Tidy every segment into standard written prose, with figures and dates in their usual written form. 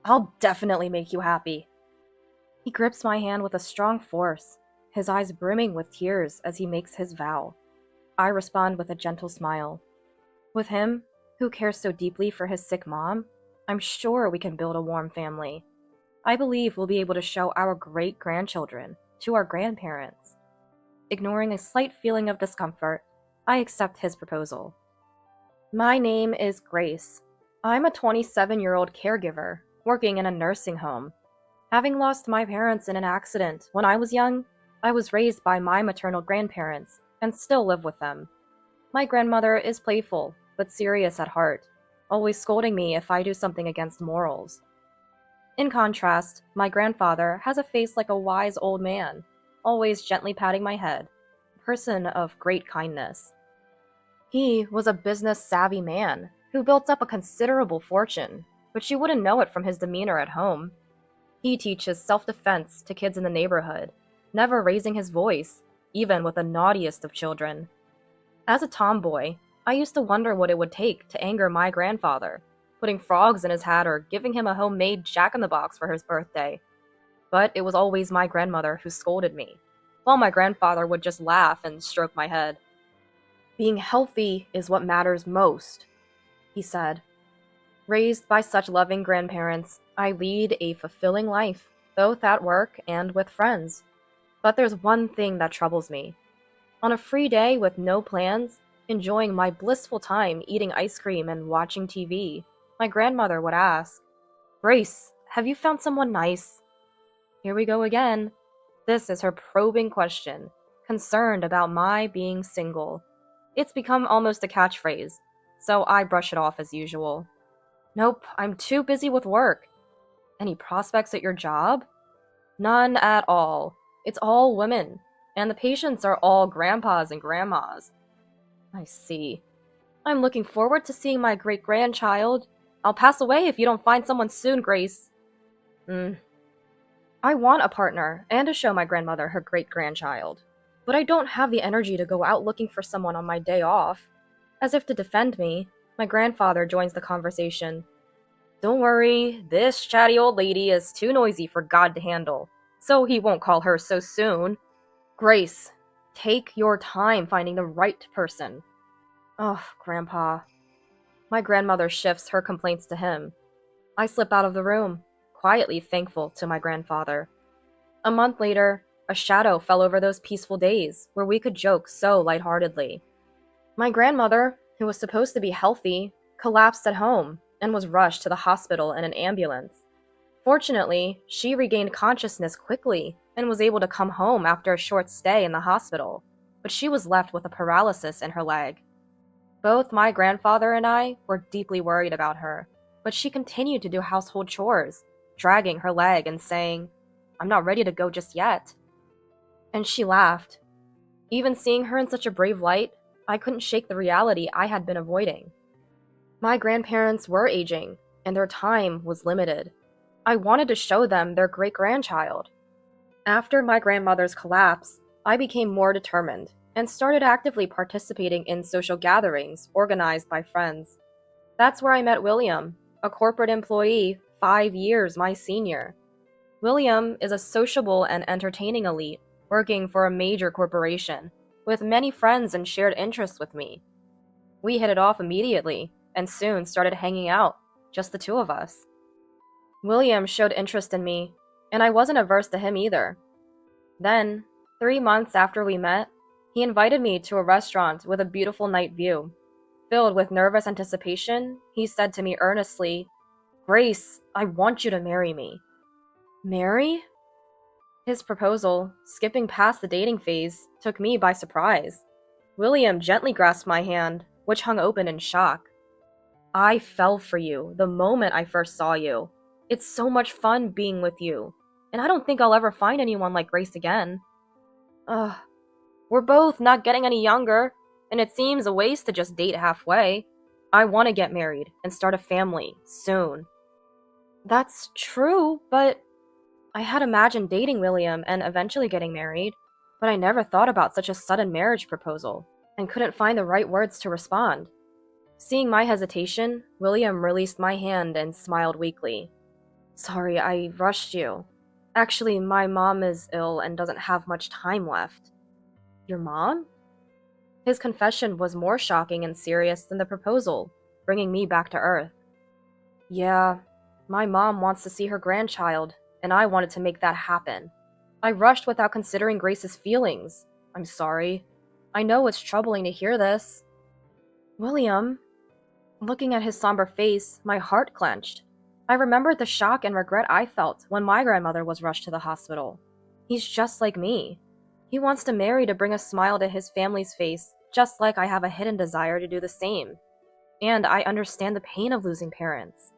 I'll definitely make you happy. He grips my hand with a strong force, his eyes brimming with tears as he makes his vow. I respond with a gentle smile. With him, who cares so deeply for his sick mom, I'm sure we can build a warm family. I believe we'll be able to show our great-grandchildren to our grandparents. Ignoring a slight feeling of discomfort, I accept his proposal. My name is Grace. I'm a 27-year-old caregiver working in a nursing home. Having lost my parents in an accident when I was young, I was raised by my maternal grandparents and still live with them. My grandmother is playful but serious at heart, always scolding me if I do something against morals. In contrast, my grandfather has a face like a wise old man, always gently patting my head, a person of great kindness. He was a business-savvy man who built up a considerable fortune, but you wouldn't know it from his demeanor at home. He teaches self-defense to kids in the neighborhood, never raising his voice, even with the naughtiest of children. As a tomboy, I used to wonder what it would take to anger my grandfather, putting frogs in his hat or giving him a homemade jack-in-the-box for his birthday. But it was always my grandmother who scolded me, while my grandfather would just laugh and stroke my head. Being healthy is what matters most, he said. Raised by such loving grandparents, I lead a fulfilling life, both at work and with friends. But there's one thing that troubles me. On a free day with no plans, enjoying my blissful time eating ice cream and watching TV, my grandmother would ask, "Grace, have you found someone nice?" Here we go again. This is her probing question, concerned about my being single. It's become almost a catchphrase, so I brush it off as usual. Nope, I'm too busy with work. Any prospects at your job? None at all. It's all women, and the patients are all grandpas and grandmas. I see. I'm looking forward to seeing my great-grandchild. I'll pass away if you don't find someone soon, Grace. I want a partner and to show my grandmother her great-grandchild, but I don't have the energy to go out looking for someone on my day off. As if to defend me, my grandfather joins the conversation. Don't worry, this chatty old lady is too noisy for God to handle, so he won't call her so soon. Grace, take your time finding the right person. Oh, Grandpa. My grandmother shifts her complaints to him. I slip out of the room, quietly thankful to my grandfather. A month later, a shadow fell over those peaceful days where we could joke so lightheartedly. My grandmother, who was supposed to be healthy, collapsed at home and was rushed to the hospital in an ambulance. Fortunately, she regained consciousness quickly and was able to come home after a short stay in the hospital, but she was left with a paralysis in her leg. Both my grandfather and I were deeply worried about her, but she continued to do household chores, dragging her leg and saying, "I'm not ready to go just yet." And she laughed. Even seeing her in such a brave light, I couldn't shake the reality I had been avoiding. My grandparents were aging, and their time was limited. I wanted to show them their great-grandchild. After my grandmother's collapse, I became more determined and started actively participating in social gatherings organized by friends. That's where I met William, a corporate employee 5 years my senior. William is a sociable and entertaining elite working for a major corporation, with many friends and shared interests with me. We hit it off immediately, and soon started hanging out, just the two of us. William showed interest in me, and I wasn't averse to him either. Then, 3 months after we met, he invited me to a restaurant with a beautiful night view. Filled with nervous anticipation, he said to me earnestly, "Grace, I want you to marry me." Marry? His proposal, skipping past the dating phase, took me by surprise. William gently grasped my hand, which hung open in shock. "I fell for you the moment I first saw you. It's so much fun being with you, and I don't think I'll ever find anyone like Grace again." Ugh. We're both not getting any younger, and it seems a waste to just date halfway. I want to get married and start a family soon. That's true, but I had imagined dating William and eventually getting married, but I never thought about such a sudden marriage proposal and couldn't find the right words to respond. Seeing my hesitation, William released my hand and smiled weakly. Sorry, I rushed you. Actually, my mom is ill and doesn't have much time left. Your mom? His confession was more shocking and serious than the proposal, bringing me back to Earth. Yeah, my mom wants to see her grandchild, and I wanted to make that happen. I rushed without considering Grace's feelings. I'm sorry. I know it's troubling to hear this. William, looking at his somber face, my heart clenched. I remembered the shock and regret I felt when my grandmother was rushed to the hospital. He's just like me. He wants to marry to bring a smile to his family's face, just like I have a hidden desire to do the same. And I understand the pain of losing parents.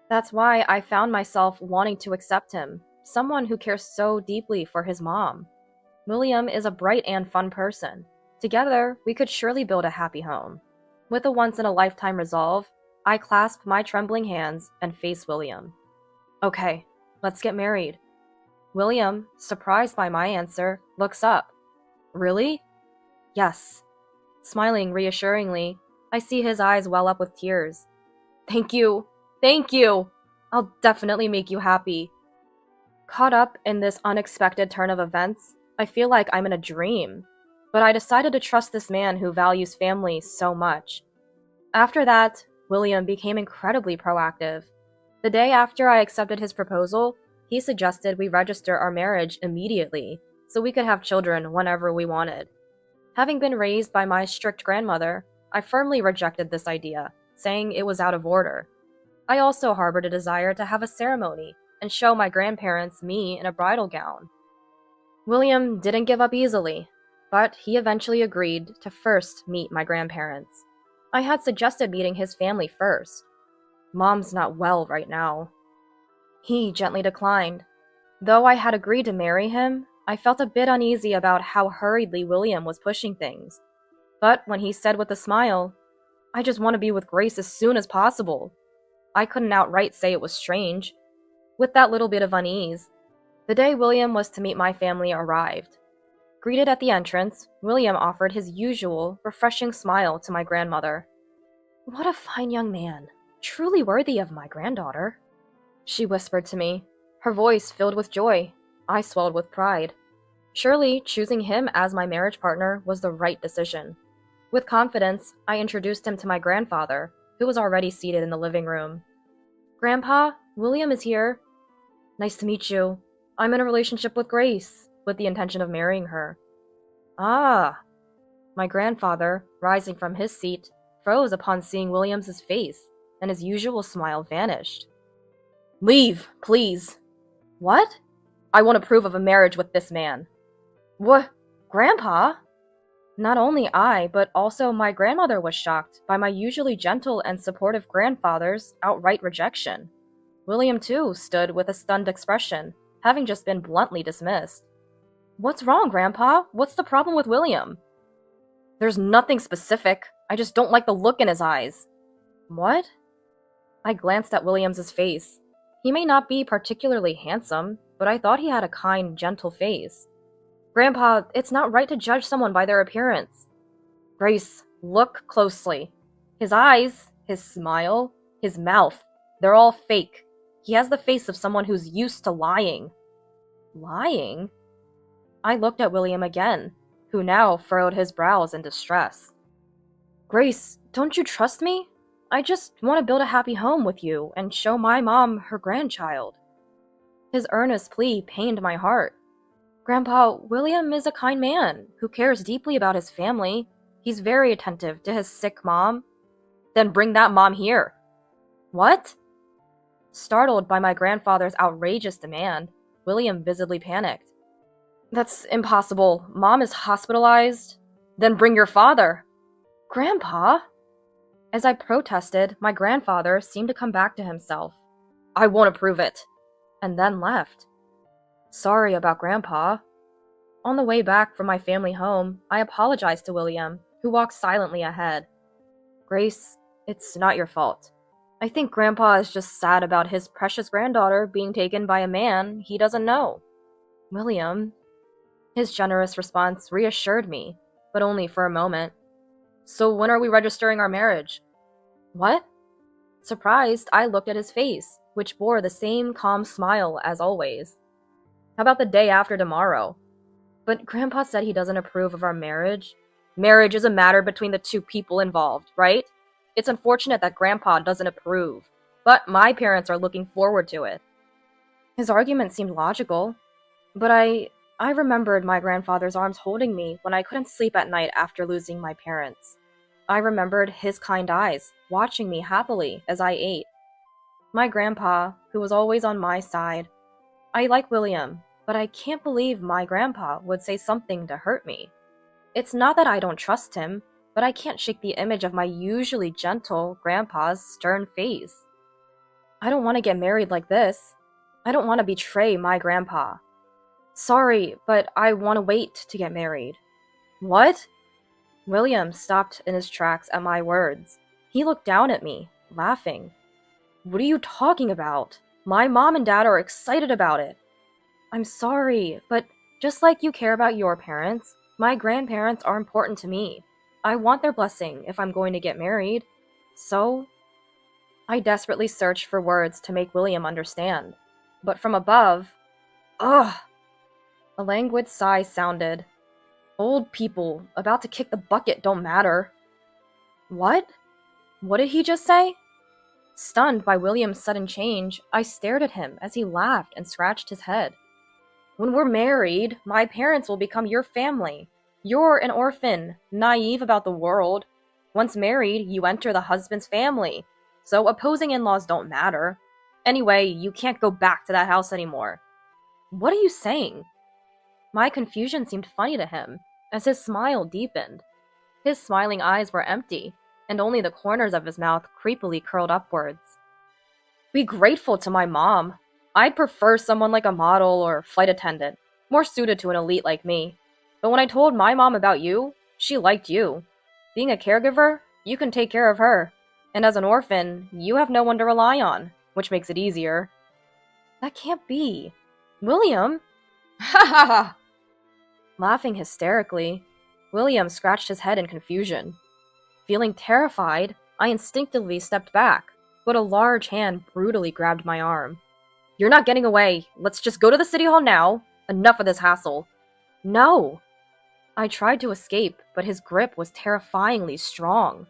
That's why I found myself wanting to accept him, someone who cares so deeply for his mom. William is a bright and fun person. Together, we could surely build a happy home. With a once-in-a-lifetime resolve, I clasp my trembling hands and face William. Okay, let's get married. William, surprised by my answer, looks up. Really? Yes. Smiling reassuringly, I see his eyes well up with tears. Thank you. Thank you. I'll definitely make you happy. Caught up in this unexpected turn of events, I feel like I'm in a dream. But I decided to trust this man who values family so much. After that, William became incredibly proactive. The day after I accepted his proposal, he suggested we register our marriage immediately so we could have children whenever we wanted. Having been raised by my strict grandmother, I firmly rejected this idea, saying it was out of order. I also harbored a desire to have a ceremony and show my grandparents me in a bridal gown. William didn't give up easily, but he eventually agreed to first meet my grandparents. I had suggested meeting his family first. Mom's not well right now. He gently declined. Though I had agreed to marry him, I felt a bit uneasy about how hurriedly William was pushing things. But when he said with a smile, "I just want to be with Grace as soon as possible," I couldn't outright say it was strange. With that little bit of unease, the day William was to meet my family arrived. Greeted at the entrance, William offered his usual, refreshing smile to my grandmother. "What a fine young man, truly worthy of my granddaughter," she whispered to me, her voice filled with joy. I swelled with pride. Surely, choosing him as my marriage partner was the right decision. With confidence, I introduced him to my grandfather, who was already seated in the living room. "Grandpa, William is here." "Nice to meet you. I'm in a relationship with Grace, with the intention of marrying her." "Ah." My grandfather, rising from his seat, froze upon seeing William's face, and his usual smile vanished. "Leave, please." "What?" "I won't approve of a marriage with this man." "What? Grandpa?" Not only I, but also my grandmother was shocked by my usually gentle and supportive grandfather's outright rejection. William, too, stood with a stunned expression, having just been bluntly dismissed. "What's wrong, Grandpa? What's the problem with William?" "There's nothing specific. I just don't like the look in his eyes." "What?" I glanced at William's face. He may not be particularly handsome, but I thought he had a kind, gentle face. "Grandpa, it's not right to judge someone by their appearance." "Grace, look closely. His eyes, his smile, his mouth, they're all fake. He has the face of someone who's used to lying." "Lying?" I looked at William again, who now furrowed his brows in distress. "Grace, don't you trust me? I just want to build a happy home with you and show my mom her grandchild." His earnest plea pained my heart. "Grandpa, William is a kind man who cares deeply about his family. He's very attentive to his sick mom." "Then bring that mom here." "What?" Startled by my grandfather's outrageous demand, William visibly panicked. "That's impossible. Mom is hospitalized." "Then bring your father." "Grandpa?" As I protested, my grandfather seemed to come back to himself. "I won't approve it," and then left. Sorry about Grandpa. On the way back from my family home, I apologized to William, who walked silently ahead. "Grace, it's not your fault. I think Grandpa is just sad about his precious granddaughter being taken by a man he doesn't know." "William." His generous response reassured me, but only for a moment. "So when are we registering our marriage?" "What?" Surprised, I looked at his face. which bore the same calm smile as always. How about the day after tomorrow? But Grandpa said he doesn't approve of our marriage. Marriage is a matter between the two people involved, right? It's unfortunate that Grandpa doesn't approve, but my parents are looking forward to it. His argument seemed logical, but I remembered my grandfather's arms holding me when I couldn't sleep at night after losing my parents. I remembered his kind eyes watching me happily as I ate. My grandpa, who was always on my side. I like William, but I can't believe my grandpa would say something to hurt me. It's not that I don't trust him, but I can't shake the image of my usually gentle grandpa's stern face. I don't want to get married like this. I don't want to betray my grandpa. Sorry, but I want to wait to get married. What? William stopped in his tracks at my words. He looked down at me, laughing. What are you talking about? My mom and dad are excited about it. I'm sorry, but just like you care about your parents, my grandparents are important to me. I want their blessing if I'm going to get married. So, I desperately searched for words to make William understand. But from above, ugh! A languid sigh sounded. Old people about to kick the bucket don't matter. What? What did he just say? Stunned by William's sudden change, I stared at him as he laughed and scratched his head. When we're married, my parents will become your family. You're an orphan, naive about the world. Once married, you enter the husband's family. So opposing in-laws don't matter. Anyway, you can't go back to that house anymore. What are you saying? My confusion seemed funny to him, as his smile deepened. His smiling eyes were empty, and only the corners of his mouth creepily curled upwards. Be grateful to my mom. I'd prefer someone like a model or flight attendant, more suited to an elite like me. But when I told my mom about you, she liked you. Being a caregiver, you can take care of her. And as an orphan, you have no one to rely on, which makes it easier. That can't be. William? Ha ha ha! Laughing hysterically, William scratched his head in confusion. Feeling terrified, I instinctively stepped back, but a large hand brutally grabbed my arm. You're not getting away. Let's just go to the city hall now. Enough of this hassle. No! I tried to escape, but his grip was terrifyingly strong.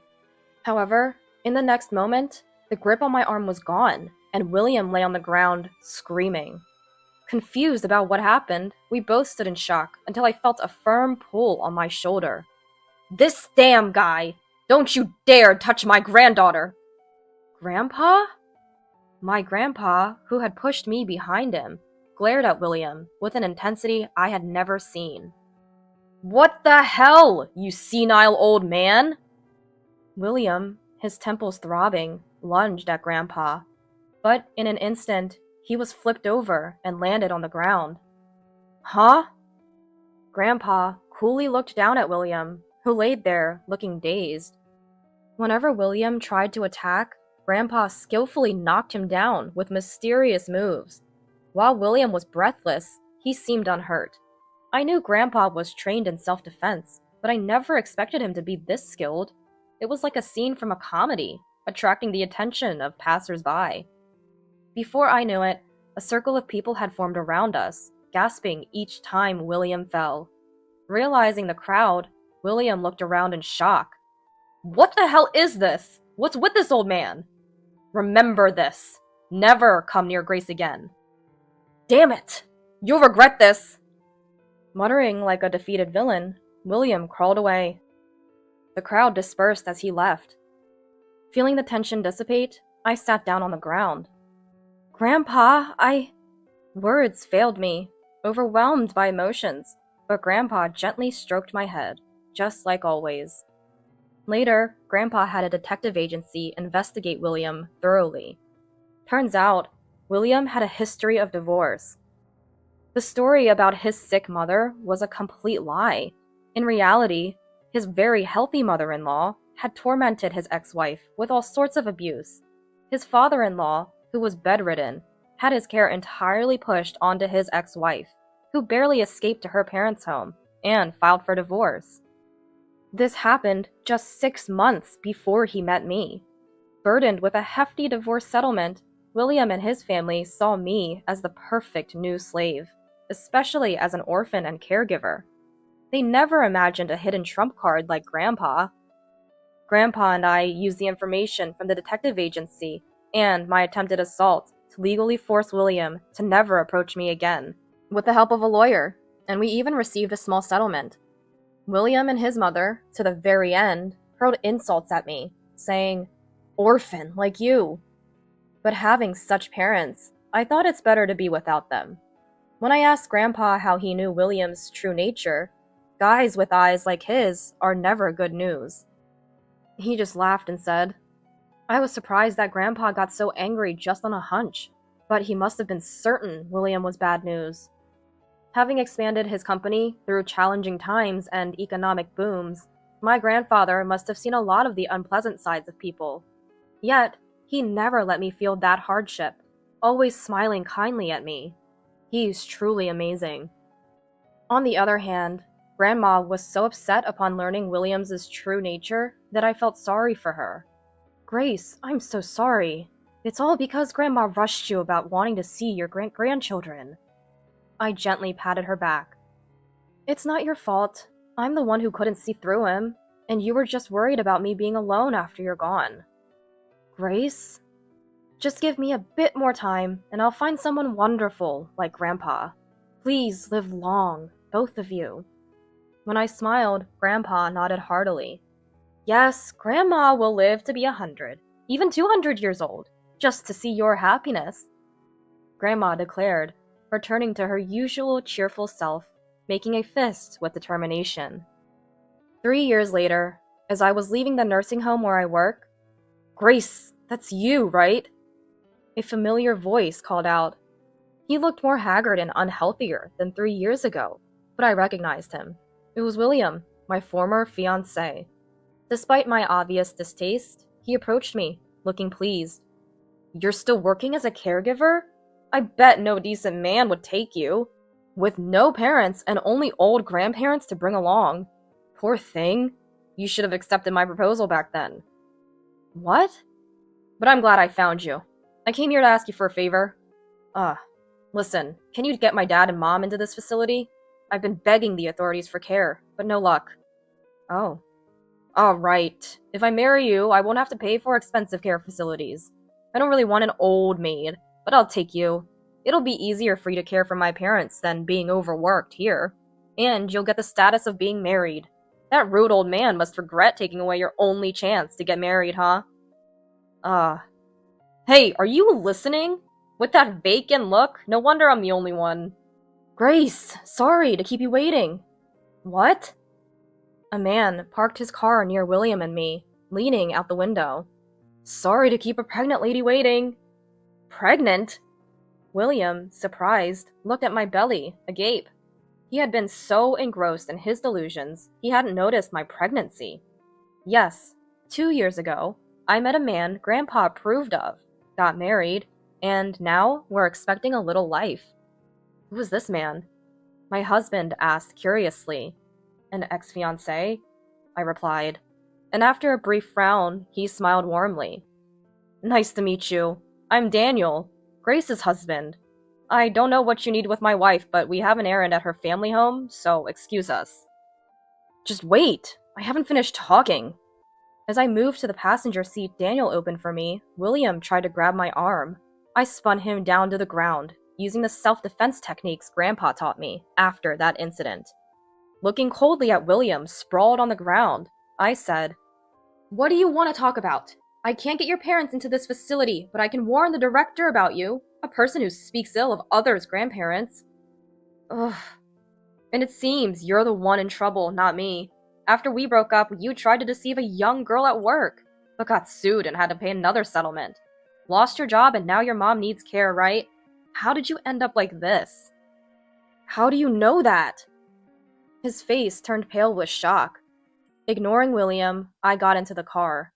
However, in the next moment, the grip on my arm was gone, and William lay on the ground, screaming. Confused about what happened, we both stood in shock until I felt a firm pull on my shoulder. This damn guy! Don't you dare touch my granddaughter! Grandpa? My grandpa, who had pushed me behind him, glared at William with an intensity I had never seen. What the hell, you senile old man? William, his temples throbbing, lunged at Grandpa, but in an instant, he was flipped over and landed on the ground. Huh? Grandpa coolly looked down at William, who laid there, looking dazed. Whenever William tried to attack, Grandpa skillfully knocked him down with mysterious moves. While William was breathless, he seemed unhurt. I knew Grandpa was trained in self-defense, but I never expected him to be this skilled. It was like a scene from a comedy, attracting the attention of passers-by. Before I knew it, a circle of people had formed around us, gasping each time William fell. Realizing the crowd, William looked around in shock. What the hell is this? What's with this old man? Remember this. Never come near Grace again. Damn it! You'll regret this! Muttering like a defeated villain, William crawled away. The crowd dispersed as he left. Feeling the tension dissipate, I sat down on the ground. Grandpa, Words failed me, overwhelmed by emotions, but Grandpa gently stroked my head, just like always. Later, Grandpa had a detective agency investigate William thoroughly. Turns out, William had a history of divorce. The story about his sick mother was a complete lie. In reality, his very healthy mother-in-law had tormented his ex-wife with all sorts of abuse. His father-in-law, who was bedridden, had his care entirely pushed onto his ex-wife, who barely escaped to her parents' home and filed for divorce. This happened just 6 months before he met me. Burdened with a hefty divorce settlement, William and his family saw me as the perfect new slave, especially as an orphan and caregiver. They never imagined a hidden trump card like Grandpa. Grandpa and I used the information from the detective agency and my attempted assault to legally force William to never approach me again, with the help of a lawyer, and we even received a small settlement. William and his mother, to the very end, hurled insults at me, saying, "Orphan, like you." But having such parents, I thought it's better to be without them. When I asked Grandpa how he knew William's true nature, guys with eyes like his are never good news. He just laughed and said, "I was surprised that Grandpa got so angry just on a hunch, but he must have been certain William was bad news." Having expanded his company through challenging times and economic booms, my grandfather must have seen a lot of the unpleasant sides of people. Yet, he never let me feel that hardship, always smiling kindly at me. He's truly amazing. On the other hand, Grandma was so upset upon learning William's true nature that I felt sorry for her. "Grace, I'm so sorry. It's all because Grandma rushed you about wanting to see your grandchildren." I gently patted her back. "It's not your fault. I'm the one who couldn't see through him, and you were just worried about me being alone after you're gone." "Grace, just give me a bit more time, and I'll find someone wonderful like Grandpa. Please live long, both of you." When I smiled, Grandpa nodded heartily. "Yes, Grandma will live to be 100, even 200 years old, just to see your happiness," Grandma declared, returning to her usual cheerful self, making a fist with determination. 3 years later, as I was leaving the nursing home where I work, "Grace, that's you, right?" A familiar voice called out. He looked more haggard and unhealthier than 3 years ago, but I recognized him. It was William, my former fiancé. Despite my obvious distaste, he approached me, looking pleased. "You're still working as a caregiver? I bet no decent man would take you. With no parents and only old grandparents to bring along. Poor thing. You should have accepted my proposal back then." "What?" "But I'm glad I found you. I came here to ask you for a favor." Listen, can you get my dad and mom into this facility? I've been begging the authorities for care, but no luck." "Oh. Alright. If I marry you, I won't have to pay for expensive care facilities. I don't really want an old maid, but I'll take you. It'll be easier for you to care for my parents than being overworked here. And you'll get the status of being married. That rude old man must regret taking away your only chance to get married, huh?" Hey, are you listening? With that vacant look, no wonder I'm the only one." "Grace, sorry to keep you waiting." "What?" A man parked his car near William and me, leaning out the window. "Sorry to keep a pregnant lady waiting." "Pregnant?" William, surprised, looked at my belly, agape. He had been so engrossed in his delusions, he hadn't noticed my pregnancy. Yes, 2 years ago, I met a man Grandpa approved of, got married, and now we're expecting a little life. "Who is this man?" My husband asked curiously. "An ex-fiancé?" I replied. And after a brief frown, he smiled warmly. "Nice to meet you. I'm Daniel, Grace's husband. I don't know what you need with my wife, but we have an errand at her family home, so excuse us." "Just wait! I haven't finished talking." As I moved to the passenger seat Daniel opened for me, William tried to grab my arm. I spun him down to the ground, using the self-defense techniques Grandpa taught me after that incident. Looking coldly at William sprawled on the ground, I said, "What do you want to talk about? I can't get your parents into this facility, but I can warn the director about you, a person who speaks ill of others' grandparents." "Ugh. And it seems you're the one in trouble, not me. After we broke up, you tried to deceive a young girl at work, but got sued and had to pay another settlement. Lost your job and now your mom needs care, right? How did you end up like this?" "How do you know that?" His face turned pale with shock. Ignoring William, I got into the car.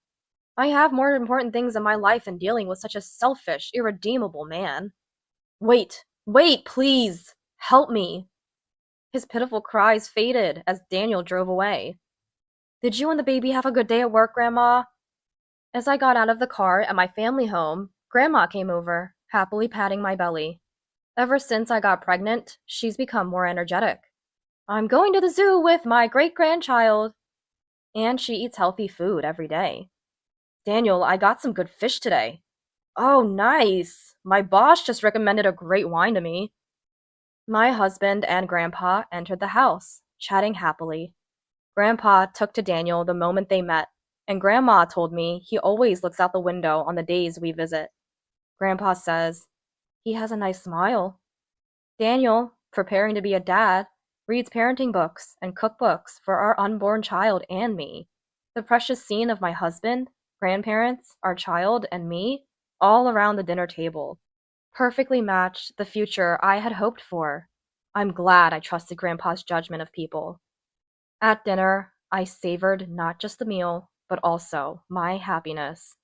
I have more important things in my life than dealing with such a selfish, irredeemable man. Wait, please! Help me!" His pitiful cries faded as Daniel drove away. "Did you and the baby have a good day at work, Grandma?" As I got out of the car at my family home, Grandma came over, happily patting my belly. Ever since I got pregnant, she's become more energetic. I'm going to the zoo with my great-grandchild. And she eats healthy food every day. Daniel, I got some good fish today. Oh, nice. My boss just recommended a great wine to me. My husband and Grandpa entered the house, chatting happily. Grandpa took to Daniel the moment they met, and Grandma told me he always looks out the window on the days we visit. Grandpa says, he has a nice smile. Daniel, preparing to be a dad, reads parenting books and cookbooks for our unborn child and me. The precious scene of my husband, grandparents, our child, and me, all around the dinner table, perfectly matched the future I had hoped for. I'm glad I trusted Grandpa's judgment of people. At dinner, I savored not just the meal, but also my happiness.